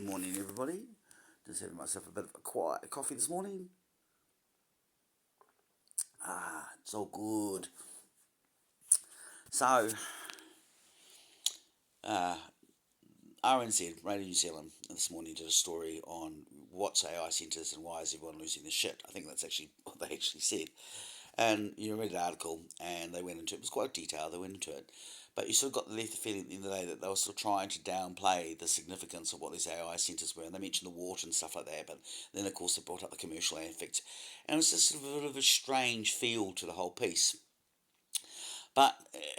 morning, everybody. Just having myself a bit of a quiet coffee this morning. It's all good. So, uh, RNZ, Radio New Zealand, this morning did a story on what's AI centres and why is everyone losing their shit. I think that's actually what they actually said. And you read the article, and they went into it. It was quite detailed. They went into it, but you sort of got left the feeling at the end of the day that they were sort of trying to downplay the significance of what these AI centres were. And they mentioned the water and stuff like that, but then of course they brought up the commercial aspects, and it was just sort of a bit of a strange feel to the whole piece. But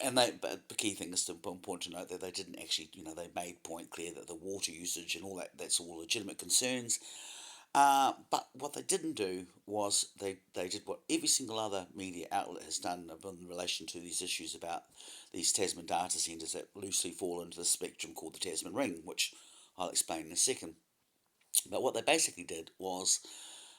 the key thing is to important to note that they didn't actually, they made point clear that the water usage and all that's all legitimate concerns. But what they didn't do was they did what every single other media outlet has done in relation to these issues about these Tasman data centres that loosely fall into the spectrum called the Tasman Ring, which I'll explain in a second. But what they basically did was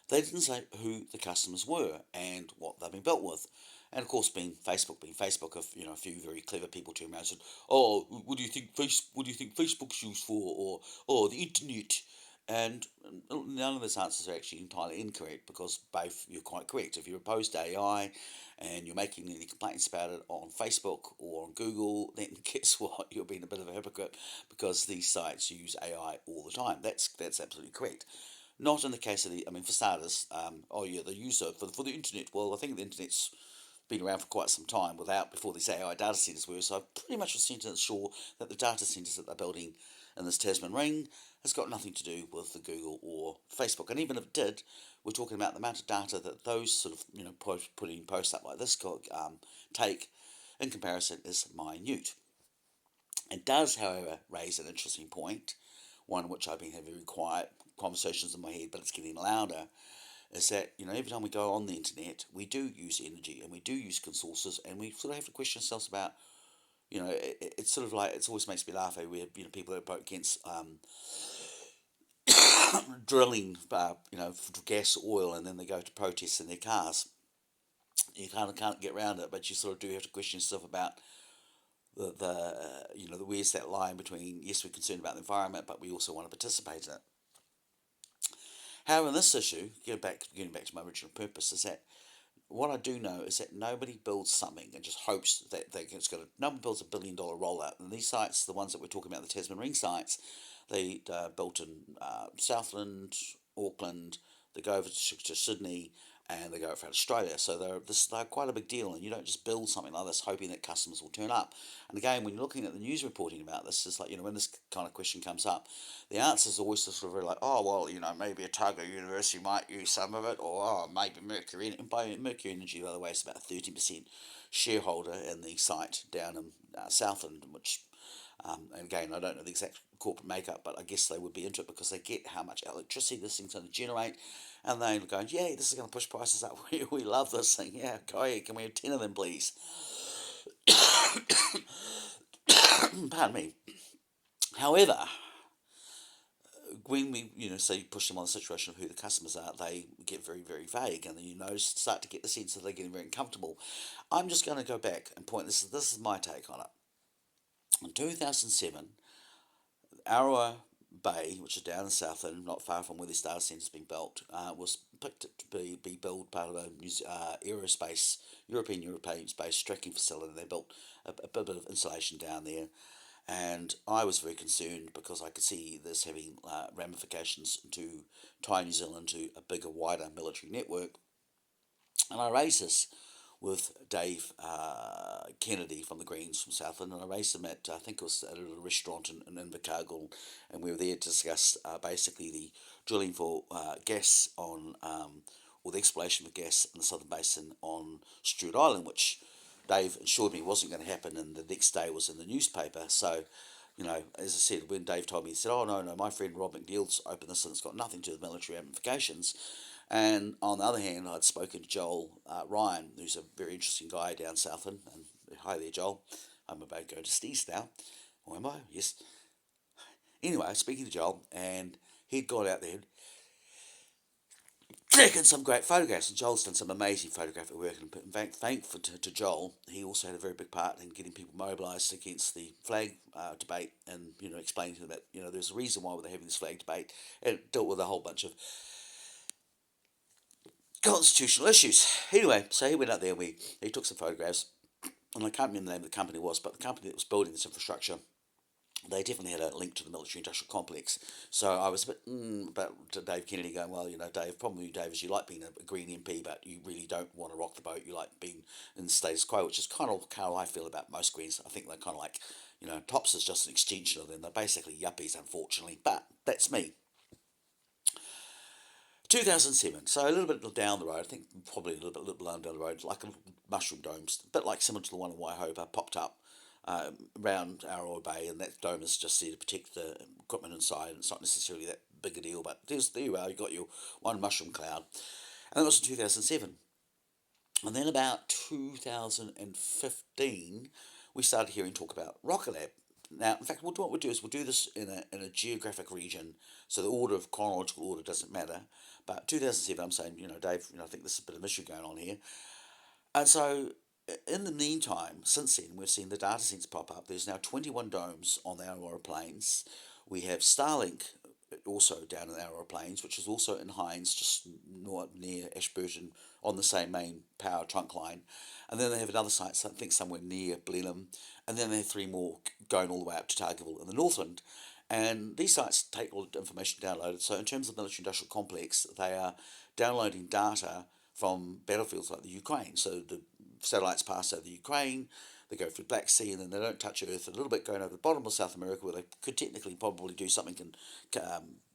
they didn't say who the customers were and what they've been built with. And of course, being Facebook, a few very clever people turned around and said, "Oh, what do you think Facebook's used for?" Or "Oh, the internet." And none of those answers are actually entirely incorrect, because both you're quite correct. If you're opposed to AI and you're making any complaints about it on Facebook or on Google, then guess what? You're being a bit of a hypocrite, because these sites use AI all the time. That's absolutely correct. Not in the case of for starters, they use it for the internet. Well, I think the internet's been around for quite some time before these AI data centres were, so I'm pretty much sure that the data centres that they're building in this Tasman Ring has got nothing to do with the Google or Facebook. And even if it did, we're talking about the amount of data that those sort of, putting posts up like this take in comparison is minute. It does, however, raise an interesting point, one which I've been having very quiet conversations in my head, but it's getting louder, is that, every time we go on the internet, we do use energy and we do use sources, and we sort of have to question ourselves about, it's sort of like, it always makes me laugh. We have, people that are against drilling, for gas, oil, and then they go to protests in their cars. You can't get around it, but you sort of do have to question yourself about where's that line between, yes, we're concerned about the environment, but we also want to participate in it. However, in this issue, getting back to my original purpose, is that what I do know is that nobody builds something and just hopes that nobody builds $1 billion rollout. And these sites, the ones that we're talking about, the Tasman Ring sites, they built in Southland, Auckland, they go over to Sydney, and they go out Australia. So they're quite a big deal, and you don't just build something like this hoping that customers will turn up. And again, when you're looking at the news reporting about this, it's like, when this kind of question comes up, the answer is always sort of very like, oh, well, maybe Otago University might use some of it, or oh, maybe Mercury. And by Mercury Energy, by the way, is about a 30% shareholder in the site down in Southland, which, and again, I don't know the exact corporate makeup, but I guess they would be into it because they get how much electricity this thing's going to generate, and they're going, yeah, this is going to push prices up. We love this thing. Yeah, go ahead. Can we have 10 of them, please? Pardon me. However, when we, say push them on the situation of who the customers are, they get very, very vague, and then start to get the sense that they're getting very uncomfortable. I'm just going to go back and point this. This is my take on it. In 2007, Arawa Bay, which is down in Southland, not far from where this data centre is being built, was picked to be built part of a European space tracking facility. They built a bit of insulation down there, and I was very concerned because I could see this having ramifications to tie New Zealand to a bigger, wider military network. And I raised this with Dave Kennedy from the Greens from Southland, and I raised him I think it was at a restaurant in Invercargill, and we were there to discuss basically the drilling for gas or the exploration of gas in the Southern Basin on Stewart Island, which Dave assured me wasn't going to happen, and the next day was in the newspaper. So, as I said, when Dave told me, he said, "Oh, no, my friend Rob McNeil's opened this, and it's got nothing to do with military ramifications." And on the other hand, I'd spoken to Joel Ryan, who's a very interesting guy down Southland. And hi there, Joel. I'm about to go to Steve's now. Or am I? Yes. Anyway, speaking to Joel, and he'd gone out there. taken some great photographs, and Joel's done some amazing photographic work. And in fact, thankful to Joel, he also had a very big part in getting people mobilised against the flag debate, and explaining to them that there's a reason why they're having this flag debate, and it dealt with a whole bunch of constitutional issues. Anyway, so he went out there, and he took some photographs, and I can't remember the name of the company was, but the company that was building this infrastructure, they definitely had a link to the military industrial complex. So I was a bit about Dave Kennedy going, well, Dave, problem with you, Dave, is you like being a Green MP, but you really don't want to rock the boat. You like being in the status quo, which is kind of how I feel about most Greens. I think they're kind of like, Tops is just an extension of them. They're basically yuppies, unfortunately, but that's me. 2007, so a little bit down the road, I think probably a little down the road, like a mushroom domes, a bit like similar to the one in Waihopa, popped up around Araroa Bay, and that dome is just there to protect the equipment inside. It's not necessarily that big a deal, but there you are, you got your one mushroom cloud. And that was in 2007. And then about 2015, we started hearing talk about Rocket Lab. Now, in fact, what we'll do is we'll do this in a geographic region, so the order of chronological order doesn't matter. But 2007, I'm saying, Dave, I think there's a bit of issue going on here. And so, in the meantime, since then, we've seen the data centers pop up. There's now 21 domes on the Aurora Plains. We have Starlink also down in the Aurora Plains, which is also in Hines, just near Ashburton, on the same main power trunk line. And then they have another site, I think somewhere near Blenheim. And then they have three more going all the way up to Targeville in the Northland. And these sites take all the information downloaded. So in terms of the military industrial complex, they are downloading data from battlefields like the Ukraine. So the satellites pass over the Ukraine, they go through Black Sea, and then they don't touch Earth. A little bit going over the bottom of South America, where they could technically probably do something in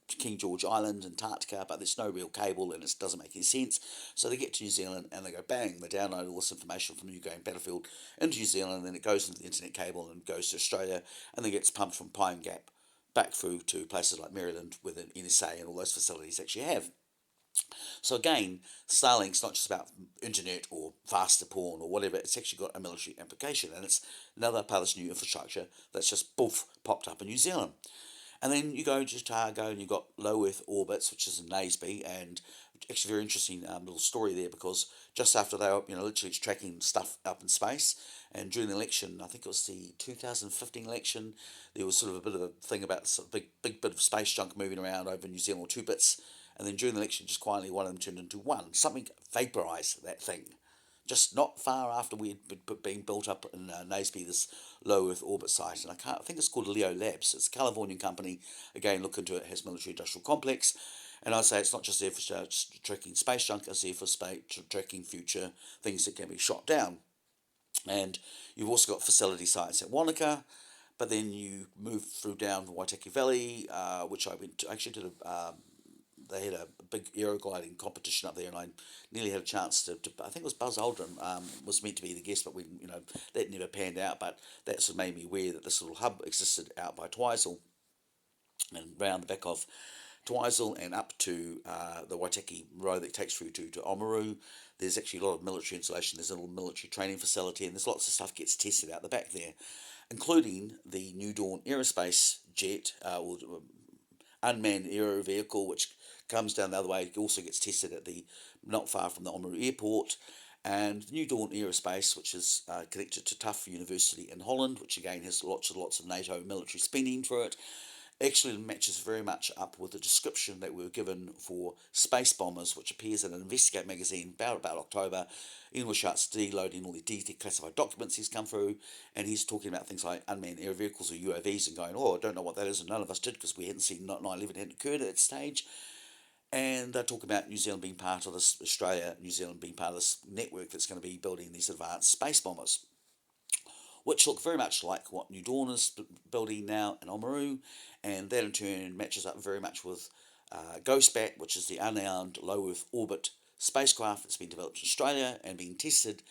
King George Island, Antarctica, but there's no real cable, and it doesn't make any sense. So they get to New Zealand, and they go bang, they download all this information from the Ukraine battlefield into New Zealand, and then it goes into the internet cable and goes to Australia, and then gets pumped from Pine Gap back through to places like Maryland, where the NSA and all those facilities actually have. So again, Starlink's not just about internet or faster porn or whatever. It's actually got a military implication, and it's another part of this new infrastructure that's just poof popped up in New Zealand. And then you go to Otago, and you've got low Earth orbits, which is in Naseby, and actually very interesting little story there, because just after they were literally tracking stuff up in space, and during the election, I think it was the 2015 election, there was sort of a bit of a thing about sort of big bit of space junk moving around over New Zealand, or two bits, and then during the election, just quietly one of them turned into one. Something vaporised that thing. Just not far after we had been built up in Naseby, this low Earth orbit site, and I think it's called Leo Labs. It's a Californian company. Again, look into it. Has military industrial complex, and I say it's not just there for tracking space junk. It's there for tracking future things that can be shot down. And you've also got facility sites at Wanaka, but then you move through down the Waitaki Valley, which I went to, actually did they had a big aerogliding competition up there, and I nearly had a chance to I think it was Buzz Aldrin was meant to be the guest, but that never panned out. But that sort of made me aware that this little hub existed out by Twizel, and round the back of Twizel and up to the Waitaki road that takes through to Oamaru. There's actually a lot of military installation. There's a little military training facility, and there's lots of stuff gets tested out the back there, including the New Dawn aerospace jet, or unmanned aero vehicle, which comes down the other way. It also gets tested at the not far from the Oamaru airport. And New Dawn Aerospace, which is connected to Tufts University in Holland, which again has lots of NATO military spending for it, actually matches very much up with the description that we were given for Space Bombers, which appears in an Investigate magazine about October. Ian Wishart's deloading all the declassified documents he's come through, and he's talking about things like unmanned air vehicles or UAVs, and going, oh, I don't know what that is, and none of us did, because we hadn't seen 9/11 hadn't occurred at that stage. And they're talking about New Zealand being part of this, Australia, New Zealand being part of this network that's going to be building these advanced space bombers, which look very much like what New Dawn is building now in Oamaru, and that in turn matches up very much with GhostBat, which is the unmanned low Earth orbit spacecraft that's been developed in Australia and being tested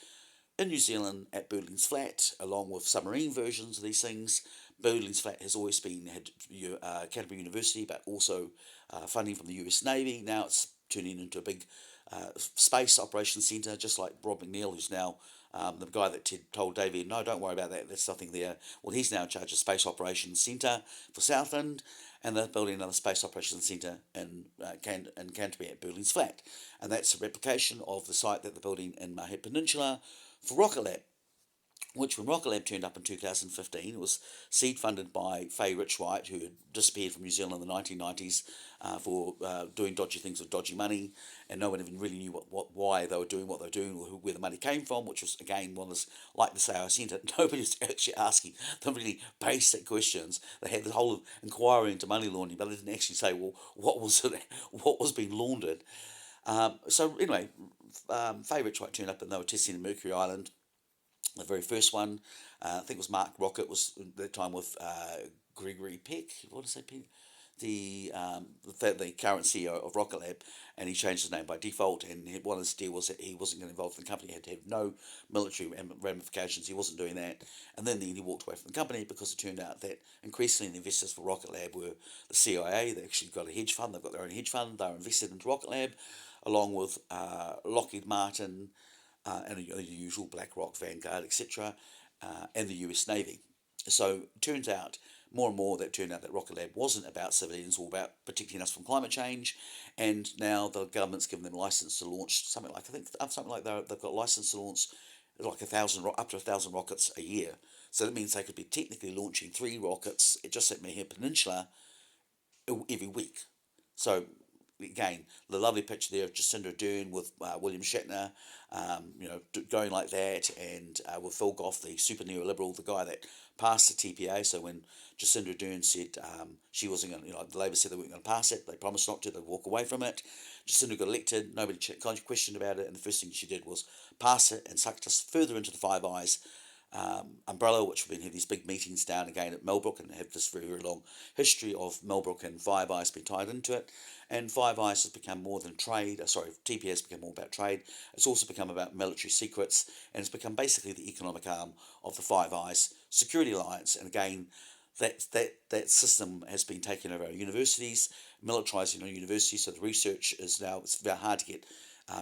in New Zealand at Birdlings Flat, along with submarine versions of these things. Birdlings Flat has always had Canterbury University, but also funding from the US Navy. Now it's turning into a big Space Operations Centre, just like Rob McNeil, who's now the guy that told Davey, no, don't worry about that, there's nothing there. Well, he's now in charge of Space Operations Centre for Southland, and they're building another Space Operations Centre in Canterbury at Burley's Flat. And that's a replication of the site that they're building in Mahé Peninsula for Rocket Lab, which when Rocket Lab turned up in 2015, it was seed funded by Faye Richwright, who had disappeared from New Zealand in the 1990s for doing dodgy things with dodgy money, and no one even really knew why they were doing what they were doing, or where the money came from, which was, again, one of those, like the Say I Centre, nobody was actually asking them really basic questions. They had the whole inquiry into money laundering, but they didn't actually say, well, what was being laundered. So anyway, Faye Richwright turned up and they were testing in Mercury Island. The very first one, I think it was Mark Rocket, was at that time with Gregory Peck. What did I say, Peck? The current CEO of Rocket Lab, and he changed his name by default. And one of his deal was that he wasn't going to involve the company; he had to have no military ramifications. He wasn't doing that, and then he walked away from the company because it turned out that increasingly the investors for Rocket Lab were the CIA. They actually got a hedge fund. They've got their own hedge fund. They're invested into Rocket Lab, along with Lockheed Martin, and the usual BlackRock, Vanguard, etc., and the US Navy. So it turns out more and more that turned out that Rocket Lab wasn't about civilians or about protecting us from climate change, and now the government's given them license to launch something like, I think something like they've got license to launch like up to 1,000 rockets a year. So that means they could be technically launching 3 rockets just at Mahé Peninsula every week. So again, the lovely picture there of Jacinda Ardern with William Shatner, going like that, and with Phil Goff, the super neoliberal, the guy that passed the TPA. So when Jacinda Ardern said she wasn't going to, the Labor said they weren't going to pass it, they promised not to, they'd walk away from it. Jacinda got elected, nobody questioned about it, and the first thing she did was pass it and sucked us further into the Five Eyes umbrella, which we've been having these big meetings down again at Millbrook, and have this very, very long history of Millbrook and Five Eyes being tied into it. And Five Eyes has become more than trade. TPA has become more about trade. It's also become about military secrets, and it's become basically the economic arm of the Five Eyes Security Alliance. And again, that system has been taken over our universities, militarising our universities. So the research is now, it's very hard to get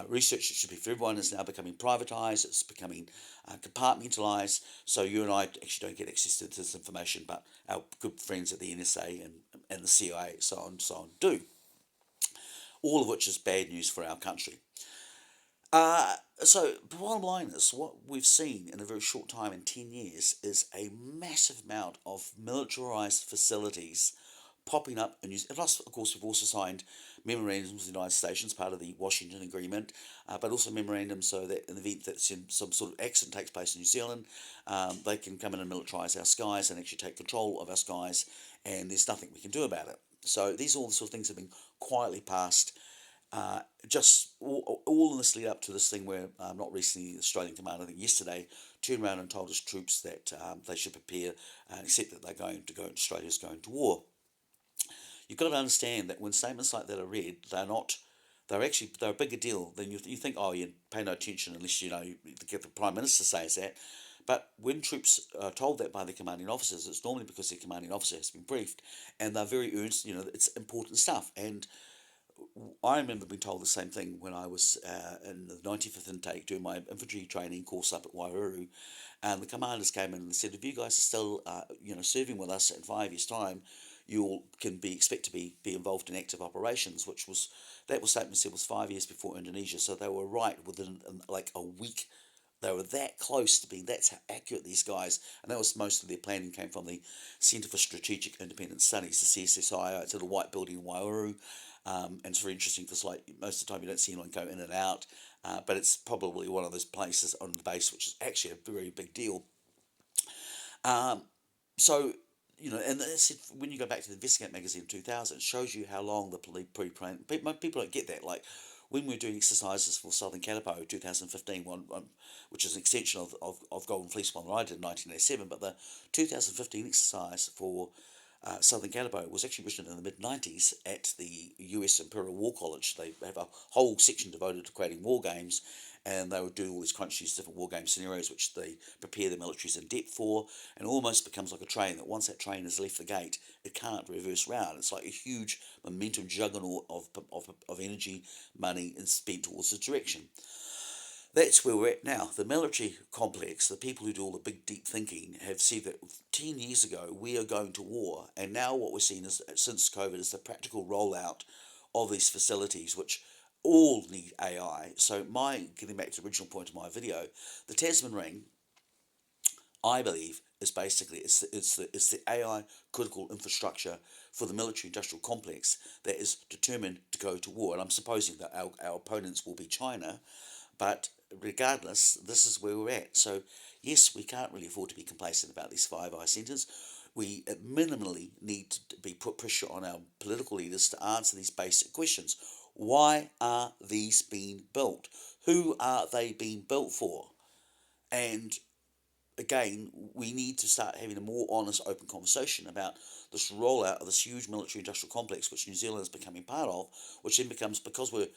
research that should be for everyone is now becoming privatised. It's becoming compartmentalised. So you and I actually don't get access to this information, but our good friends at the NSA and the CIA, so on, do. All of which is bad news for our country. So the bottom line is, what we've seen in a very short time, in 10 years, is a massive amount of militarised facilities popping up in New Zealand. Plus, of course, we've also signed memorandums with the United States as part of the Washington Agreement, but also memorandums so that in the event that some sort of accident takes place in New Zealand, they can come in and militarise our skies and actually take control of our skies, and there's nothing we can do about it. So these are all the sort of things that have been quietly passed. Just all in this lead up to this thing where, not recently, the Australian Command, I think yesterday, turned around and told his troops that they should prepare and accept that Australia's going to war. You've got to understand that when statements like that are read, they're a bigger deal than you think. Oh, you pay no attention unless get the Prime Minister says that. But when troops are told that by their commanding officers, it's normally because their commanding officer has been briefed, and they're very earnest. It's important stuff. And I remember being told the same thing when I was in the 95th intake doing my infantry training course up at Wairuru, and the commanders came in and said, if you guys are still serving with us in 5 years' time, you can expect to be involved in active operations, that statement said was 5 years before Indonesia. So they were right within like a week. They were that close to being, that's how accurate these guys, and that was most of their planning came from the Centre for Strategic Independent Studies, the CSSI. It's a little white building in Wairuru, and it's very interesting because most of the time you don't see anyone go in and out, but it's probably one of those places on the base which is actually a very big deal. So, and when you go back to the Investigate magazine in 2000, it shows you how long the pre-plan. People don't get that. Like when we were doing exercises for Southern Catapo 2015, which is an extension of Golden Fleece one that I did in 1987, but the 2015 exercise for Southern Caliber was actually written in the mid 90s at the US Imperial War College. They have a whole section devoted to creating war games, and they would do all these crunch these different war game scenarios, which they prepare the militaries in depth for, and it almost becomes like a train that once that train has left the gate, it can't reverse round. It's like a huge momentum juggernaut of energy, money, and spent towards the direction. That's where we're at now. The military complex, the people who do all the big deep thinking, have said that 10 years ago we are going to war, and now what we're seeing is, since COVID, is the practical rollout of these facilities, which all need AI. So, getting back to the original point of my video, the Tasman Ring, I believe, is basically it's the AI critical infrastructure for the military industrial complex that is determined to go to war. And I'm supposing that our opponents will be China, but regardless, this is where we're at. So, yes, we can't really afford to be complacent about these Five Eye centres. We minimally need to be put pressure on our political leaders to answer these basic questions. Why are these being built? Who are they being built for? And again, we need to start having a more honest, open conversation about this rollout of this huge military industrial complex, which New Zealand is becoming part of, which then becomes, because we're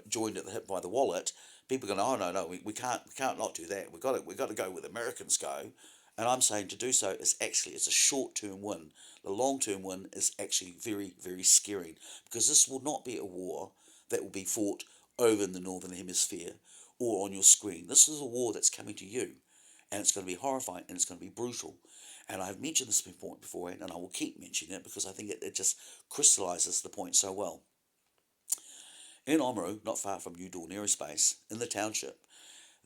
joined at the hip by the wallet. People are going, oh no, we can't not do that. We've got to go where the Americans go, and I'm saying to do so is actually it's a short term win. The long term win is actually very very scary, because this will not be a war that will be fought over in the northern hemisphere or on your screen. This is a war that's coming to you, and it's going to be horrifying and it's going to be brutal. And I've mentioned this before, and I will keep mentioning it because I think it just crystallises the point so well. In Oamaru, not far from New Dawn Aerospace, in the township,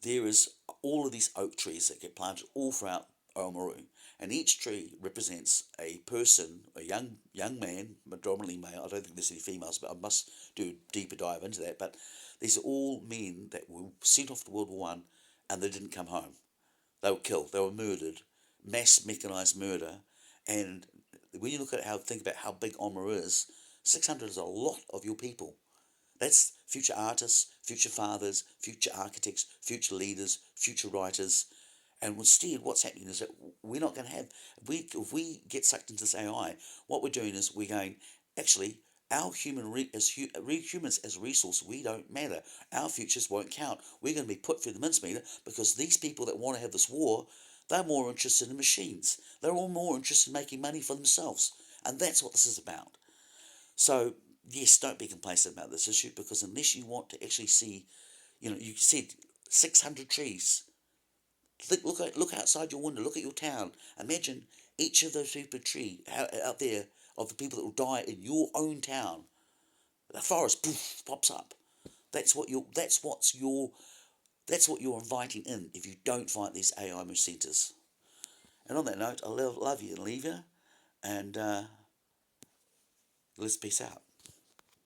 there is all of these oak trees that get planted all throughout Oamaru, and each tree represents a person, a young man, predominantly male. I don't think there's any females, but I must do a deeper dive into that. But these are all men that were sent off to World War One, and they didn't come home. They were killed. They were murdered, mass mechanised murder. And when you think about how big Oamaru is, 600 is a lot of your people. That's future artists, future fathers, future architects, future leaders, future writers. And instead, what's happening is that we're not going to have. If we get sucked into this AI, what we're doing is we're going, actually, our humans as a resource, we don't matter. Our futures won't count. We're going to be put through the mincemeter because these people that want to have this war, they're more interested in machines. They're all more interested in making money for themselves. And that's what this is about. So, yes, don't be complacent about this issue, because unless you want to actually see, you said 600 trees. Look outside your window, look at your town. Imagine each of those super trees out there of the people that will die in your own town. The forest poof, pops up. That's what you're inviting in if you don't fight these AI centres. And on that note, I love you and leave you, and let's peace out.